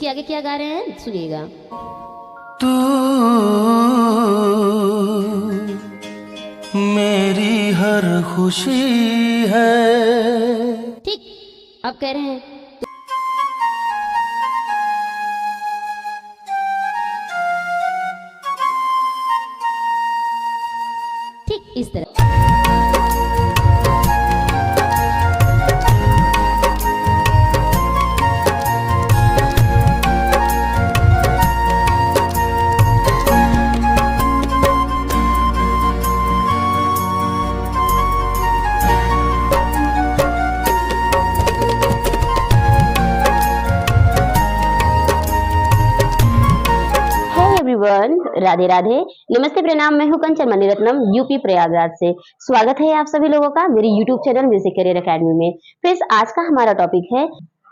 इसके आगे क्या गा रहे हैं सुनिएगा। तू मेरी हर खुशी है। ठीक, अब कह रहे हैं ठीक इस तरह। राधे राधे, नमस्ते, प्रणाम। मैं हूं कंचन मणिरत्नम, यूपी प्रयागराज से। स्वागत है आप सभी लोगों का मेरे YouTube channel music career academy में। फ्रेंड्स, आज का हमारा टॉपिक है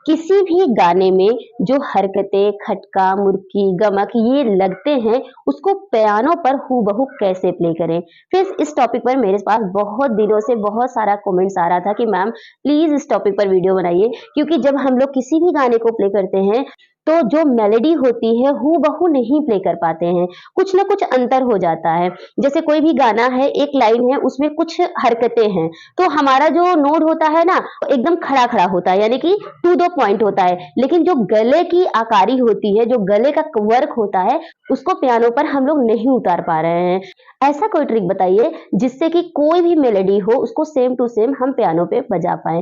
किसी भी गाने में जो हरकतें, खटका, मुर्की, गमक ये लगते हैं उसको पियानो पर हूबहू कैसे प्ले करें। फ्रेंड्स, इस टॉपिक पर मेरे पास बहुत दिनों से बहुत सारा कमेंट्स आ रहा था कि मैम प्लीज इस टॉपिक पर वीडियो बनाइए, क्योंकि जब हम लोग किसी भी गाने को प्ले करते हैं तो जो मेलोडी होती है हूबहू नहीं प्ले कर पाते हैं, कुछ ना कुछ अंतर हो जाता है। जैसे कोई भी गाना है, एक लाइन है, उसमें कुछ हरकतें हैं, तो हमारा जो नोट होता है ना एकदम खड़ा खड़ा होता है, यानी कि टू द पॉइंट होता है। लेकिन जो गले की आकारी होती है, जो गले का वर्क होता है, उसको पियानो पर हम लोग नहीं उतार पा रहे हैं। ऐसा कोई ट्रिक बताइए जिससे कि कोई भी मेलोडी हो उसको सेम टू सेम हम पियानो पे बजा पाए।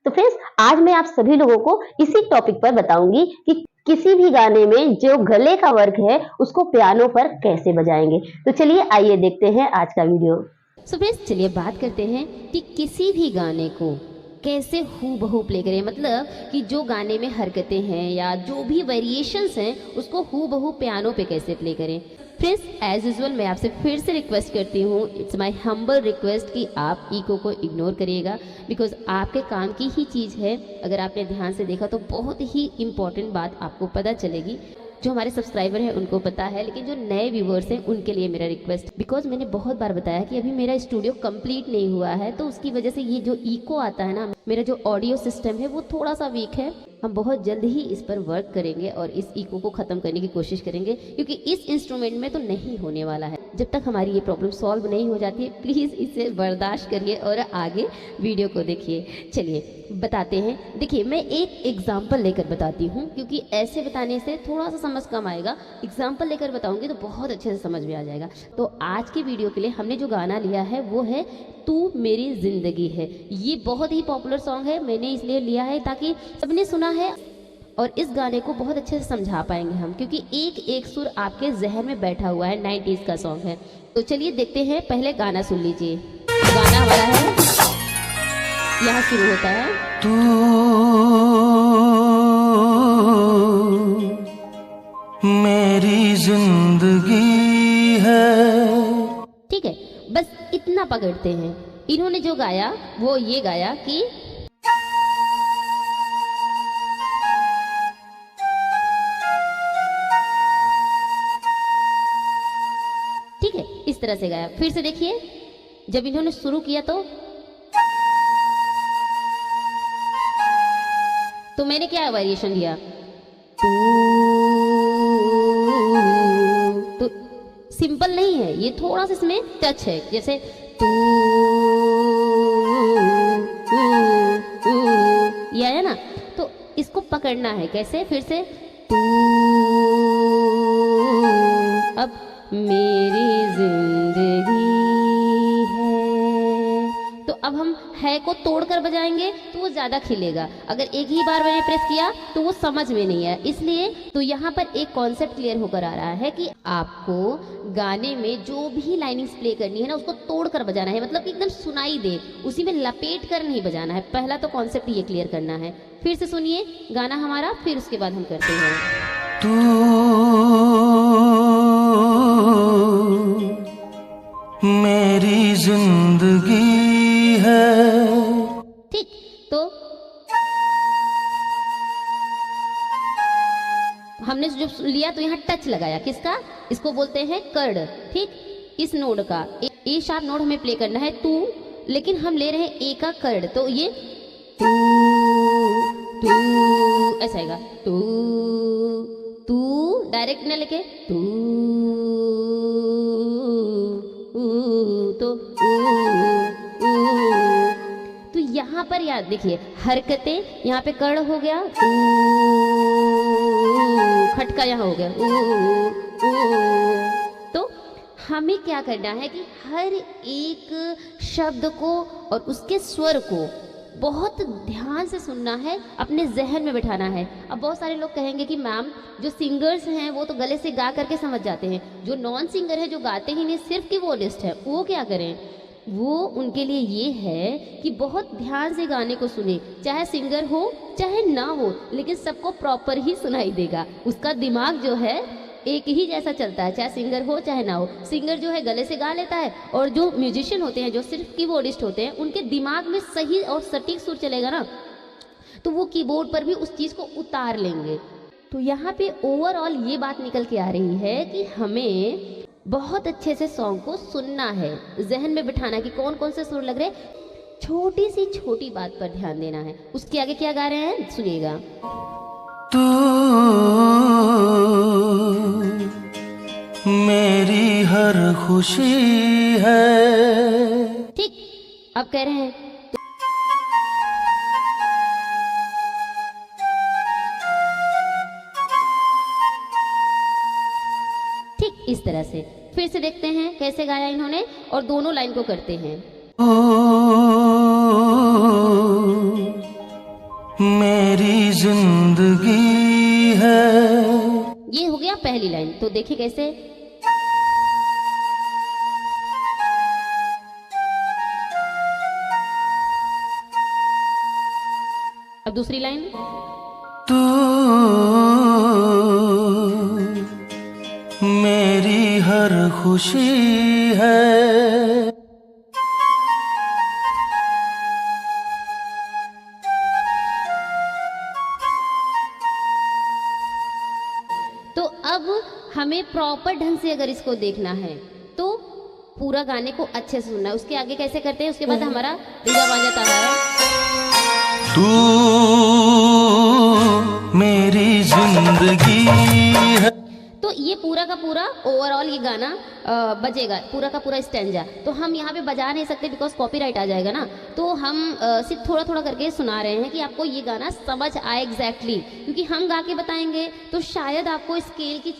तो फ्रेंड्स, आज मैं आप सभी लोगों को इसी टॉपिक पर बताऊंगी कि किसी भी गाने में जो गले का वर्क है उसको पियानो पर कैसे बजाएंगे। तो चलिए आइए देखते हैं आज का वीडियो। सो फ्रेंड्स, चलिए बात करते हैं कि किसी भी गाने को कैसे हूबहू प्ले करें, मतलब कि जो गाने में हरकतें हैं या जो भी वेरिएशंस हैं उसको हूबहू पियानो पे कैसे प्ले करें। फ्रेंड्स, एज यूजुअल मैं आपसे फिर से रिक्वेस्ट करती हूँ, इट्स माय हम्बल रिक्वेस्ट कि आप ईको को इग्नोर करिएगा, बिकॉज आपके काम की ही चीज़ है। अगर आपने ध्यान से देखा तो बहुत ही इम्पॉर्टेंट बात आपको पता चलेगी। जो हमारे सब्सक्राइबर हैं उनको पता है, लेकिन जो नए व्यूवर्स हैं उनके लिए मेरा रिक्वेस्ट, बिकॉज मैंने बहुत बार बताया कि अभी मेरा स्टूडियो कंप्लीट नहीं हुआ है, तो उसकी वजह से ये जो इको आता है ना, मेरा जो ऑडियो सिस्टम है वो थोड़ा सा वीक है। हम बहुत जल्द ही इस पर वर्क करेंगे और इस इको को ख़त्म करने की कोशिश करेंगे, क्योंकि इस इंस्ट्रूमेंट में तो नहीं होने वाला है। जब तक हमारी ये प्रॉब्लम सॉल्व नहीं हो जाती है, प्लीज़ इसे बर्दाश्त करिए और आगे वीडियो को देखिए। चलिए बताते हैं। देखिए, मैं एक एग्जाम्पल लेकर बताती हूँ, क्योंकि ऐसे बताने से थोड़ा सा समझ कम आएगा। एग्जाम्पल लेकर बताऊंगी तो बहुत अच्छे से समझ में आ जाएगा। तो आज की वीडियो के लिए हमने जो गाना लिया है वो है तू मेरी जिंदगी है। ये बहुत ही पॉपुलर सॉन्ग है, मैंने इसलिए लिया है ताकि सबने सुना है और इस गाने को बहुत अच्छे से समझा पाएंगे हम, क्योंकि एक एक सुर आपके जहन में बैठा हुआ है। 90s का सॉन्ग है। तो चलिए देखते हैं, पहले गाना सुन लीजिए। गाना हमारा है, यहाँ शुरू होता है। तू मेरी जिंदगी है। ठीक है, बस इतना पकड़ते हैं। इन्होंने जो गाया वो ये गाया कि ठीक है, इस तरह से गाया। फिर से देखिए, जब इन्होंने शुरू किया तो मैंने क्या वेरिएशन दिया, तो सिंपल नहीं है ये, थोड़ा सा इसमें टच है। जैसे तू ये है ना, तो इसको पकड़ना है कैसे। फिर से तू, अब मेरी जिंदगी है, तो अब हम है को तोड़कर बजाएंगे तो वो ज्यादा खिलेगा। अगर एक ही बार मैंने प्रेस किया तो वो समझ में नहीं आया, इसलिए तो यहाँ पर एक कॉन्सेप्ट क्लियर होकर आ रहा है कि आपको गाने में जो भी लाइनिंग्स प्ले करनी है ना उसको तोड़कर बजाना है, मतलब कि एकदम सुनाई दे, उसी में लपेट कर नहीं बजाना है। पहला तो कॉन्सेप्ट ये क्लियर करना है। फिर से सुनिए गाना हमारा, फिर उसके बाद हम करते हैं। तू मेरी जिंदगी है। ठीक, तो हमने जो लिया तो यहाँ टच लगाया, किसका, इसको बोलते हैं कर्ड। ठीक, इस नोड का ए शार्प नोड हमें प्ले करना है तू, लेकिन हम ले रहे हैं ए का कर्ड, तो ये टू टू ऐसा आएगा, टू डायरेक्ट ना लेके तू तो तो यहाँ पर याद देखिए हरकतें, यहाँ पे कर्ण हो गया, खटका यहाँ हो गया, तो हमें क्या करना है कि हर एक शब्द को और उसके स्वर को बहुत ध्यान से सुनना है, अपने जहन में बिठाना है। अब बहुत सारे लोग कहेंगे कि मैम जो सिंगर्स हैं वो तो गले से गा करके समझ जाते हैं, जो नॉन सिंगर है जो गाते ही नहीं सिर्फ कीबोर्डिस्ट है वो क्या करें? वो उनके लिए ये है कि बहुत ध्यान से गाने को सुने, चाहे सिंगर हो चाहे ना हो, लेकिन सबको प्रॉपर ही सुनाई देगा। उसका दिमाग जो है एक ही जैसा चलता है, चाहे सिंगर हो चाहे ना हो। सिंगर जो है गले से गा लेता है, और जो म्यूजिशियन होते हैं जो सिर्फ कीबोर्डिस्ट होते हैं उनके दिमाग में सही और सटीक सुर चलेगा ना, तो वो कीबोर्ड पर भी उस चीज़ को उतार लेंगे। तो यहाँ पे ओवरऑल ये बात निकल के आ रही है कि हमें बहुत अच्छे से सॉन्ग को सुनना है, जहन में बिठाना कि कौन कौन से सुर लग रहे, छोटी सी छोटी बात पर ध्यान देना है। उसके आगे क्या गा रहे हैं सुनिएगा। तू मेरी हर खुशी है। ठीक, अब कह रहे हैं ठीक इस तरह से। फिर से देखते हैं कैसे गाया इन्होंने, और दोनों लाइन को करते हैं। मेरी जिंदगी है। ये हो गया पहली लाइन, तो देखिए कैसे। अब दूसरी लाइन। तू मेरी हर खुशी है। तो अब हमें प्रॉपर ढंग से अगर इसको देखना है तो पूरा गाने को अच्छे से सुनना है। उसके आगे कैसे करते हैं, उसके बाद हमारा डीजा बाजा है। तू मेरी जिंदगी है। तो ये पूरा का पूरा ओवरऑल ये गाना बजेगा, पूरा का पूरा स्टैंजा। तो हम यहाँ पे बजा नहीं सकते बिकॉज कॉपीराइट आ जाएगा ना, तो हम सिर्फ थोड़ा थोड़ा करके सुना रहे हैं कि आपको ये गाना समझ आए एग्जैक्टली, क्योंकि हम गा के बताएंगे तो शायद आपको स्केल की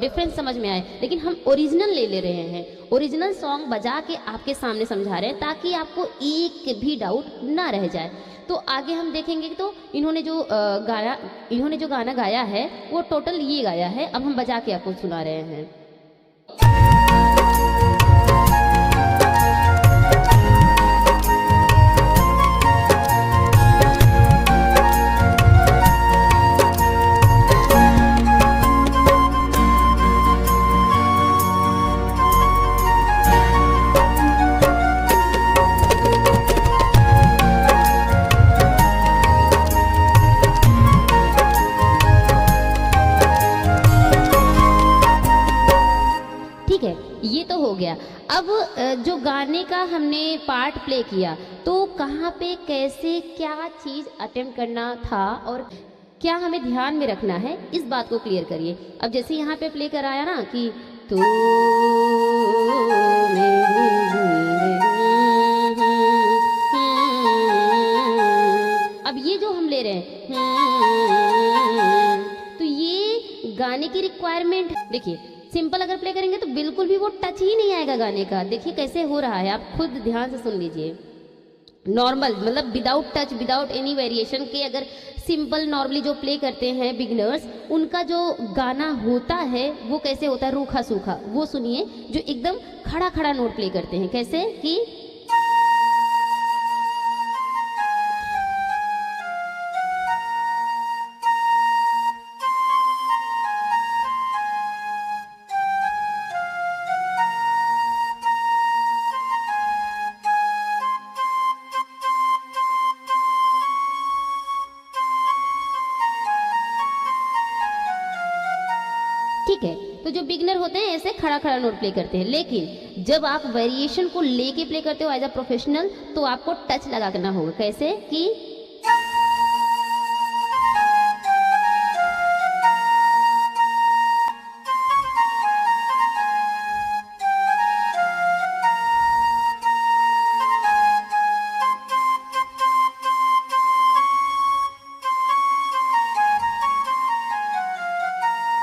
डिफरेंस समझ में आए, लेकिन हम ओरिजिनल ले रहे हैं, ओरिजिनल सॉन्ग बजा के आपके सामने समझा रहे हैं ताकि आपको एक भी डाउट ना रह जाए। तो आगे हम देखेंगे तो इन्होंने जो गाना गाया है वो टोटल ये गाया है। अब हम बजा के आपको सुना रहे हैं। ये तो हो गया। अब जो गाने का हमने पार्ट प्ले किया तो कहाँ पे कैसे क्या चीज़ अटेम्प्ट करना था और क्या हमें ध्यान में रखना है, इस बात को क्लियर करिए। अब जैसे यहाँ पे प्ले कराया ना कि तो अब ये जो हम ले रहे हैं तो ये गाने की रिक्वायरमेंट, देखिए सिंपल अगर प्ले करेंगे तो बिल्कुल भी वो टच ही नहीं आएगा गाने का। देखिए कैसे हो रहा है, आप खुद ध्यान से सुन लीजिए। नॉर्मल मतलब without touch, without any variation के अगर सिंपल नॉर्मली जो प्ले करते हैं बिगिनर्स, उनका जो गाना होता है वो कैसे होता है, रूखा सूखा। वो सुनिए जो एकदम खड़ा खड़ा नोट प्ले करते हैं, कैसे कि ठीक है। तो जो बिगनर होते हैं ऐसे खड़ा खड़ा नोट प्ले करते हैं, लेकिन जब आप वेरिएशन को लेके प्ले करते हो एज अ प्रोफेशनल तो आपको टच लगा करना होगा। कैसे कि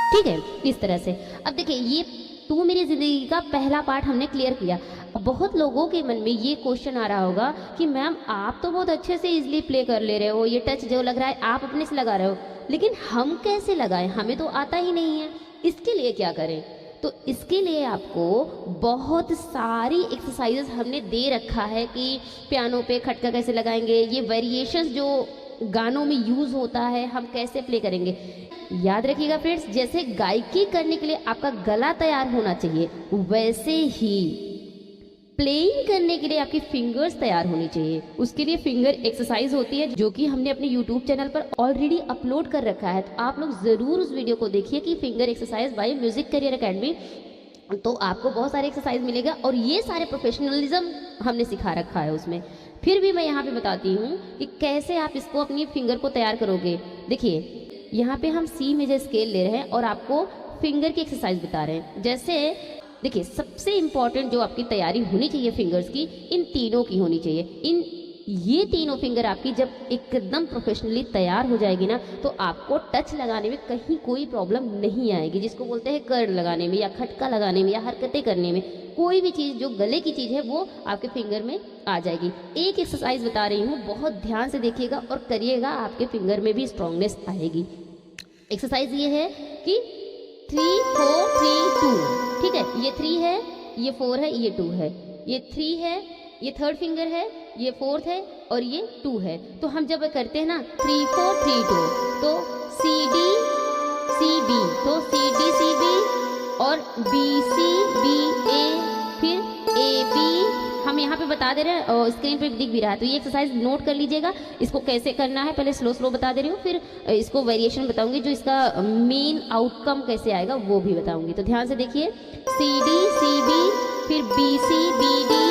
ठीक है, इस तरह से। अब देखिए, ये तू मेरी जिंदगी का पहला पार्ट हमने क्लियर किया। बहुत लोगों के मन में ये क्वेश्चन आ रहा होगा कि मैम आप तो बहुत अच्छे से इजीली प्ले कर ले रहे हो, ये टच जो लग रहा है आप अपने से लगा रहे हो, लेकिन हम कैसे लगाएं, हमें तो आता ही नहीं है। इसके लिए क्या करें? तो इसके लिए आपको बहुत सारी एक्सरसाइजेस हमने दे रखा है कि पियानो पे खटका कैसे लगाएंगे, ये वेरिएशंस जो गानों में यूज़ होता है हम कैसे प्ले करेंगे। याद रखिएगा फ्रेंड्स, जैसे गायकी करने के लिए आपका गला तैयार होना चाहिए, वैसे ही प्लेइंग करने के लिए आपकी फिंगर्स तैयार होनी चाहिए। उसके लिए फिंगर एक्सरसाइज होती है जो कि हमने अपने यूट्यूब चैनल पर ऑलरेडी अपलोड कर रखा है, तो आप लोग ज़रूर उस वीडियो को देखिए कि finger exercise by music career academy. तो आपको बहुत सारे एक्सरसाइज मिलेगा और ये सारे प्रोफेशनलिज्म हमने सिखा रखा है उसमें। फिर भी मैं यहाँ पे बताती हूँ कि कैसे आप इसको अपनी फिंगर को तैयार करोगे। देखिए, यहाँ पे हम सी मेजर स्केल ले रहे हैं और आपको फिंगर की एक्सरसाइज बता रहे हैं। जैसे देखिए, सबसे इम्पॉर्टेंट जो आपकी तैयारी होनी चाहिए फिंगर्स की, इन तीनों की होनी चाहिए। ये तीनों फिंगर आपकी जब एकदम प्रोफेशनली तैयार हो जाएगी ना, तो आपको टच लगाने में कहीं कोई प्रॉब्लम नहीं आएगी, जिसको बोलते हैं कर्ड लगाने में या खटका लगाने में या हरकतें करने में। कोई भी चीज़ जो गले की चीज़ है वो आपके फिंगर में आ जाएगी। एक एक्सरसाइज बता रही हूँ, बहुत ध्यान से देखिएगा और करिएगा, आपके फिंगर में भी स्ट्रांगनेस आएगी। एक्सरसाइज ये है कि 3 4 3 2, ठीक है, ये 3 है, ये 4 है, ये 2 है, ये 3 है, ये थर्ड फिंगर है, ये फोर्थ है और ये 2 है। तो हम जब करते हैं ना 3 4 3 2, तो सी डी सी बी, तो सी डी सी बी और बी सी बी ए, फिर ए बी हम यहाँ पे बता दे रहे हैं और स्क्रीन पे दिख भी रहा है। तो ये एक्सरसाइज नोट कर लीजिएगा, इसको कैसे करना है पहले स्लो स्लो बता दे रही हूँ, फिर इसको वेरिएशन बताऊंगी, जो इसका मेन आउटकम कैसे आएगा वो भी बताऊंगी। तो ध्यान से देखिए, सी डी सी बी, फिर B C B D,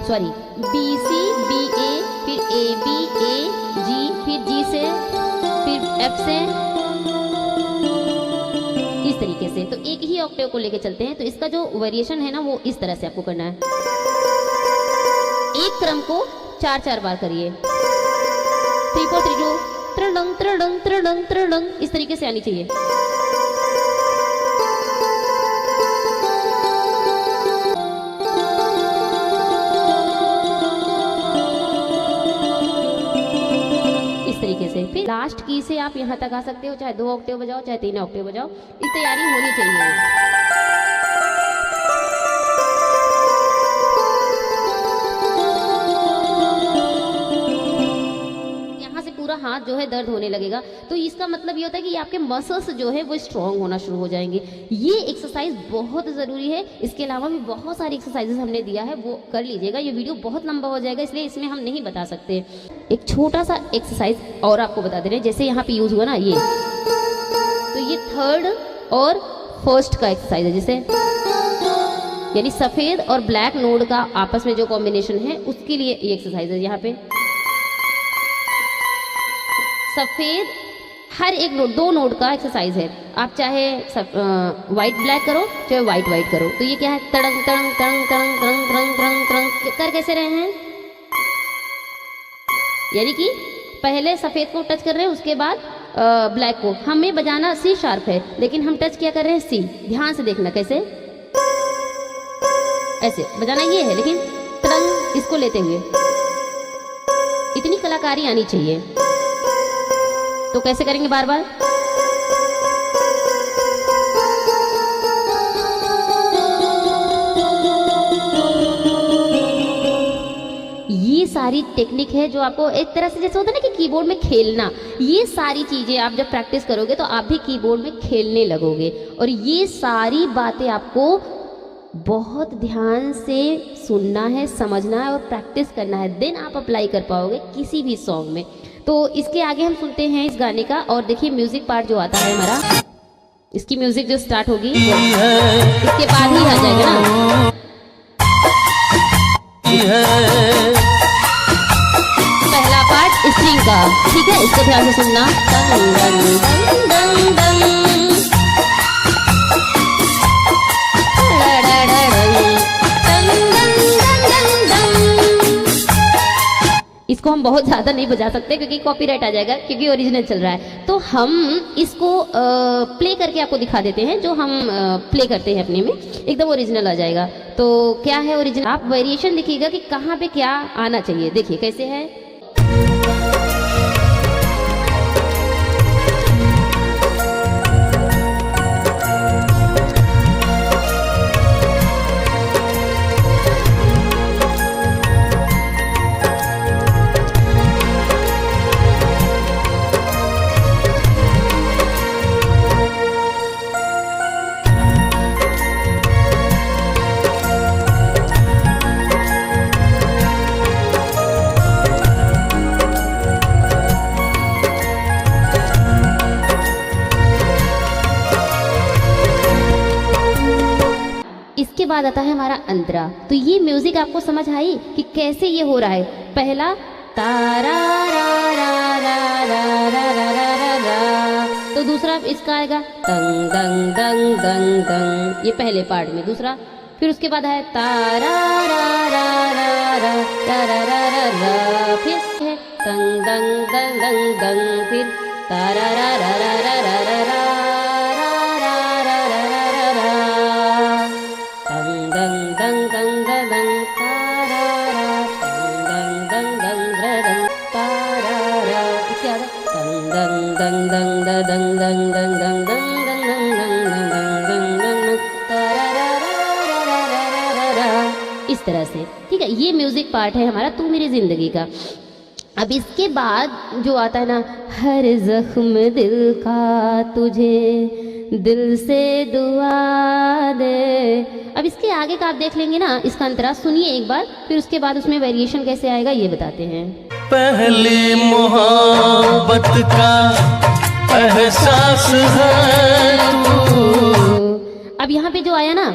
sorry B C B A, फिर ए बी ए जी, फिर जी से, फिर एफ से, इस तरीके से। तो एक ही ऑक्टेव को लेके चलते हैं। तो इसका जो वेरिएशन है ना, वो इस तरह से आपको करना है। एक क्रम को 4-4 बार करिए, 3 4 3 2, त्रिडंग त्रिडंग त्रिडंग त्रिडंग, इस तरीके से आनी चाहिए। तरीके से फिर लास्ट की से आप यहाँ तक आ सकते हो, चाहे 2 ऑक्टेव बजाओ, चाहे 3 ऑक्टेव बजाओ, इस तैयारी होनी चाहिए। यहाँ से पूरा हाथ जो है दर्द होने लगेगा, तो इसका मतलब ये होता है कि आपके मसल्स जो है वो स्ट्रांग होना शुरू हो जाएंगे। ये एक्सरसाइज बहुत ज़रूरी है। इसके अलावा भी बहुत सारी एक्सरसाइजेस हमने दिया है, वो कर लीजिएगा। ये वीडियो बहुत लंबा हो जाएगा, इसलिए इसमें हम नहीं बता सकते। एक छोटा सा एक्सरसाइज और आपको बता दे रहे हैं, जैसे यहाँ पे यूज हुआ ना ये, तो ये थर्ड और फर्स्ट का एक्सरसाइज है, जैसे यानी सफेद और ब्लैक नोड का आपस में जो कॉम्बिनेशन है उसके लिए ये एक्सरसाइज है। यहाँ पे सफेद हर एक नोड, 2 नोड का एक्सरसाइज है। आप चाहे वाइट ब्लैक करो, चाहे वाइट वाइट करो। तो ये क्या है, तड़ंग तड़ंग तड़ंग तड़ंग तड़ंग तड़ंग तड़ंग तड़ंग, कर कैसे रहे हैं, यानी कि पहले सफ़ेद को टच कर रहे हैं, उसके बाद ब्लैक को। हमें बजाना सी शार्प है, लेकिन हम टच क्या कर रहे हैं, सी। ध्यान से देखना कैसे, ऐसे बजाना ये है, लेकिन तड़ंग इसको लेते हुए। इतनी कलाकारी आनी चाहिए। तो कैसे करेंगे, बार बार ये सारी टेक्निक है जो आपको एक तरह से जैसे होता है ना कि कीबोर्ड में खेलना, ये सारी चीज़ें आप जब प्रैक्टिस करोगे तो आप भी कीबोर्ड में खेलने लगोगे। और ये सारी बातें आपको बहुत ध्यान से सुनना है, समझना है और प्रैक्टिस करना है, देन आप अप्लाई कर पाओगे किसी भी सॉन्ग में। तो इसके आगे हम सुनते हैं इस गाने का, और देखिए म्यूजिक पार्ट जो आता है हमारा, इसकी म्यूजिक जो स्टार्ट होगी इसके बाद ही आ जाएगा ना। पहला पार्ट स्ट्रिंग का, ठीक है, इसको ध्यान से सुनना। दंग दंग दंग दंग दंग, इसको हम बहुत ज़्यादा नहीं बजा सकते क्योंकि कॉपीराइट आ जाएगा, क्योंकि ओरिजिनल चल रहा है। तो हम इसको प्ले करके आपको दिखा देते हैं, जो हम प्ले करते हैं अपने में एकदम ओरिजिनल आ जाएगा। तो क्या है ओरिजिनल, आप वेरिएशन देखिएगा कि कहाँ पे क्या आना चाहिए। देखिए कैसे है। इसके बाद आता है हमारा अंतरा। तो ये म्यूजिक आपको समझ आई कि कैसे ये हो रहा है। पहला तारा रा रा रा रा रा रा रा रा, तो दूसरा इसका आएगा दंग दंग दंग दंग दंग, ये पहले पार्ट में। दूसरा फिर उसके बाद है तारा रा रा रा रा रा रा रा रा रा, फिर है दंग दंग दंग दंग दंग, फिर तारा रा रा रा रा रा रा रा इस तरह से। ठीक है, ये म्यूजिक पार्ट है हमारा तू मेरी जिंदगी का। अब इसके बाद जो आता है ना, हर जख्म दिल का तुझे दिल से दुआ दे। अब इसके आगे का आप देख लेंगे ना, इसका अंतरा सुनिए एक बार, फिर उसके बाद उसमें वेरिएशन कैसे आएगा ये बताते हैं। पहली मोहब्बत का एहसास है तू। अब यहाँ पे जो आया ना,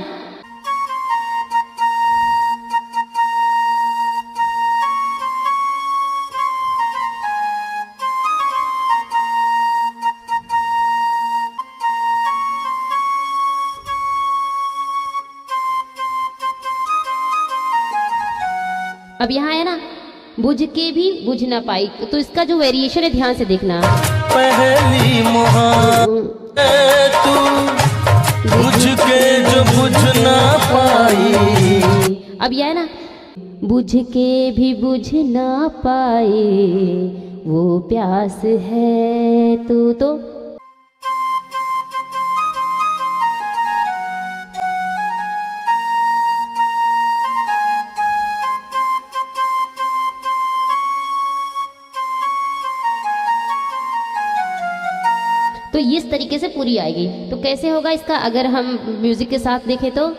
अब यहाँ है ना, बुझ के भी बुझ ना पाई, तो इसका जो वेरिएशन है ध्यान से देखना। पहली मोहब्बत तू बुझ के जो बुझ ना पाई। अब यह है ना, बुझ के भी बुझ ना पाई वो प्यास है तू। तो तो इस तरीके से पूरी आएगी। तो कैसे होगा इसका, अगर हम म्यूजिक के साथ देखें तो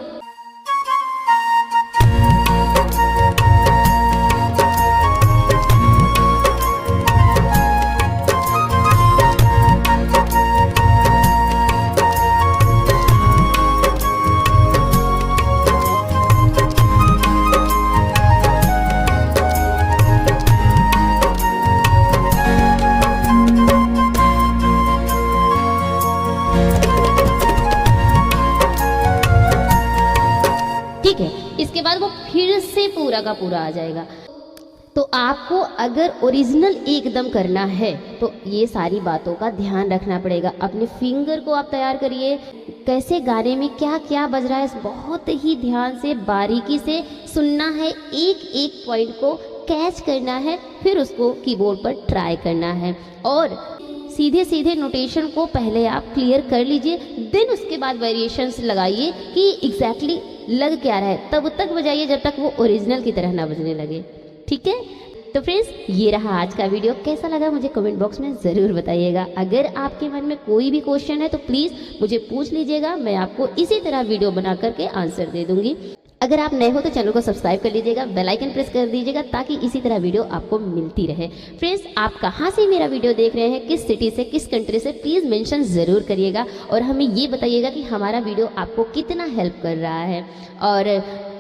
ठीक है, इसके बाद वो फिर से पूरा का पूरा आ जाएगा। तो आपको अगर ओरिजिनल एकदम करना है तो ये सारी बातों का ध्यान रखना पड़ेगा। अपने फिंगर को आप तैयार करिए, कैसे गाने में क्या क्या बज रहा है बहुत ही ध्यान से बारीकी से सुनना है, एक एक पॉइंट को कैच करना है, फिर उसको कीबोर्ड पर ट्राई करना है और सीधे सीधे नोटेशन को पहले आप क्लियर कर लीजिए, देन उसके बाद वेरिएशंस लगाइए कि एग्जैक्टली लग क्या रहा है, तब तक बजाइए जब तक वो ओरिजिनल की तरह ना बजने लगे। ठीक है, तो फ्रेंड्स ये रहा आज का वीडियो। कैसा लगा मुझे कमेंट बॉक्स में ज़रूर बताइएगा। अगर आपके मन में कोई भी क्वेश्चन है तो प्लीज़ मुझे पूछ लीजिएगा, मैं आपको इसी तरह वीडियो बना करके आंसर दे दूंगी। अगर आप नए हो तो चैनल को सब्सक्राइब कर लीजिएगा, बेल आइकन प्रेस कर दीजिएगा ताकि इसी तरह वीडियो आपको मिलती रहे। फ्रेंड्स आप कहाँ से मेरा वीडियो देख रहे हैं, किस सिटी से, किस कंट्री से, प्लीज़ मेंशन ज़रूर करिएगा और हमें ये बताइएगा कि हमारा वीडियो आपको कितना हेल्प कर रहा है। और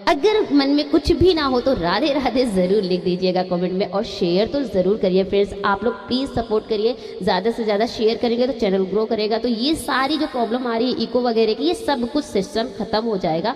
अगर मन में कुछ भी ना हो तो राधे राधे ज़रूर लिख दीजिएगा कमेंट में और शेयर तो ज़रूर करिए। फ्रेंड्स आप लोग प्लीज़ सपोर्ट करिए, ज़्यादा से ज़्यादा शेयर करेंगे तो चैनल ग्रो करेगा। तो ये सारी जो प्रॉब्लम आ रही है इको वगैरह की, ये सब कुछ सिस्टम ख़त्म हो जाएगा।